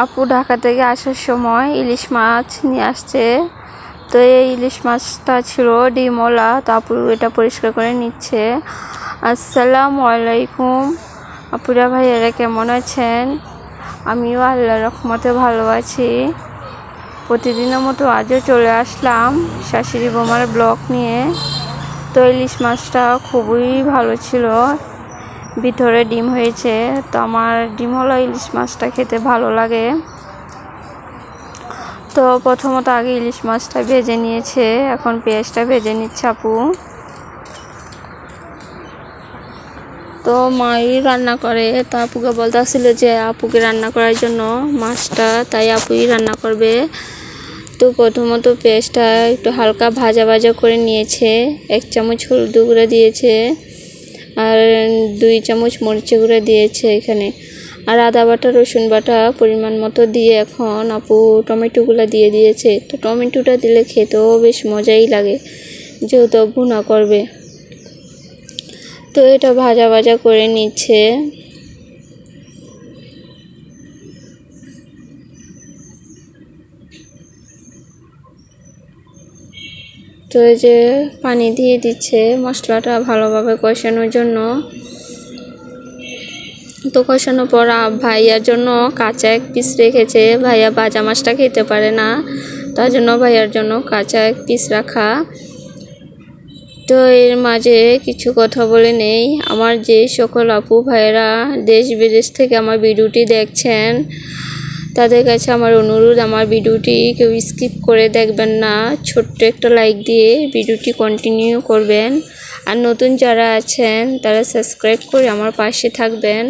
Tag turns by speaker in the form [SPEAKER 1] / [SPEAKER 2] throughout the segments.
[SPEAKER 1] আপু ঢাকা থেকে আসার সময় ইলিশ মাছ নিয়ে আসছে। তো এই ইলিশ মাছটা ছিল ডিমওয়ালা। তো আপু এটা পরিষ্কার করে নিচ্ছে। আসসালামু আলাইকুম আপুরা ভাইয়ারা, কেমন আছেন? আমিও আল্লাহর রহমতে ভালো আছি। প্রতিদিনের মতো আজও চলে আসলাম শাশুড়ি বোমার ব্লগ নিয়ে। তো ইলিশ মাছটা খুবই ভালো ছিল, ভিতরে ডিম হয়েছে। তো আমার ডিমওয়ালা ইলিশ মাছটা খেতে ভালো লাগে। তো প্রথমত আগে ইলিশ মাছটা ভেজে নিয়েছে, এখন পেঁয়াজটা ভেজে নিচ্ছে আপু। তো মাই রান্না করে। তো আপুকে বলতেছিল যে আপুকে রান্না করার জন্য মাছটা, তাই আপুই রান্না করবে। তো প্রথমত পেঁয়াজটা একটু হালকা ভাজা ভাজা করে নিয়েছে, 1 চামচ হলুদ গুঁড়া দিয়েছে, আর 2 চামচ মরিচের গুঁড়া দিয়েছে এখানে, আর আদা বাটা রসুন বাটা পরিমাণ মতো দিয়ে এখন আপু টমেটোগুলো দিয়ে দিয়েছে। তো টমেটোটা দিলে খেতেও বেশ মজাই লাগে, যেহেতু ভুনা করবে। তো এটা ভাজা ভাজা করে নিচ্ছে। তো এই যে পানি দিয়ে দিচ্ছে মশলাটা ভালোভাবে কষানোর জন্য। তো কষানোর পর ভাইয়ার জন্য কাঁচা 1 পিস রেখেছে। ভাইয়া ভাজা মাছটা খেতে পারে না, তার জন্য ভাইয়ার জন্য কাঁচা 1 পিস রাখা। তো এর মাঝে কিছু কথা বলে নেই। আমার যে সকল আপু ভাইয়েরা দেশ বিদেশ থেকে আমার ভিডিওটি দেখছেন, তাদের কাছে আমার অনুরোধ, আমার ভিডিওটি কেউ স্কিপ করে দেখবেন না। ছোট্ট একটা লাইক দিয়ে ভিডিওটি কন্টিনিউ করবেন। আর নতুন যারা আছেন তারা সাবস্ক্রাইব করে আমার পাশে থাকবেন।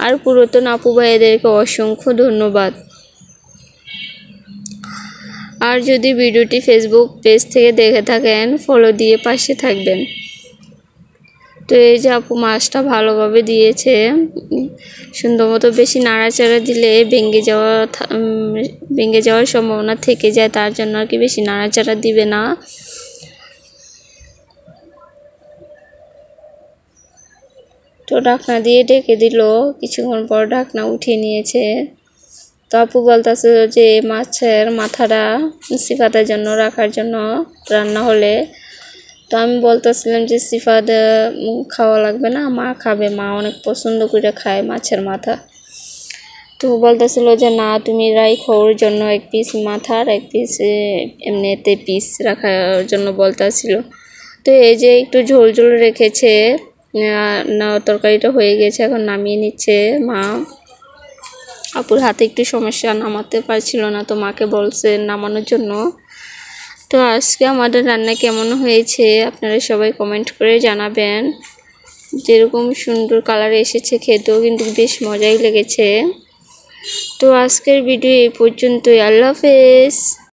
[SPEAKER 1] আর পুরাতন আপু ভাইদেরকে অসংখ্য ধন্যবাদ। আর যদি ভিডিওটি ফেসবুক পেজ থেকে দেখে থাকেন, ফলো দিয়ে পাশে থাকবেন। তো এই যে আপু মাছটা ভালোভাবে দিয়েছে, সুন্দর মতো। বেশি নাড়াচাড়া দিলে ভেঙে যাওয়ার সম্ভাবনা থেকে যায়, তার জন্য আর কি বেশি নাড়াচাড়া দিবে না। তো ঢাকনা দিয়ে ঢেকে দিল, কিছুক্ষণ পর ঢাকনা উঠিয়ে নিয়েছে। তো আপু বলতেছে যে মাছের মাথাটা সিফাতের জন্য রাখার জন্য রান্না হলে। তো আমি বলতেছিলাম যে সিফাত খাওয়া লাগবে না, মা খাবে, মা অনেক পছন্দ করে খায় মাছের মাথা। তো বলতেছিল যে না, তুমি রাখো, ওর জন্য 1 পিস মাথার 1 পিস এমনিতে পিস রাখার জন্য বলতেছিল। তো এই যে একটু ঝোল ঝোল রেখেছে না, তরকারিটা হয়ে গেছে, এখন নামিয়ে নিচ্ছে মা। আপুর হাতে একটু সমস্যা, নামাতে পারছিল না, তো মাকে বলছে নামানোর জন্য। তো আজকে আমাদের রান্না কেমন হয়েছে আপনারা সবাই কমেন্ট করে জানাবেন। যেরকম সুন্দর কালার এসেছে, খেতেও কিন্তু বেশ মজাই লেগেছে। তো আজকের ভিডিও এই পর্যন্তই। আল্লাহ হাফেজ।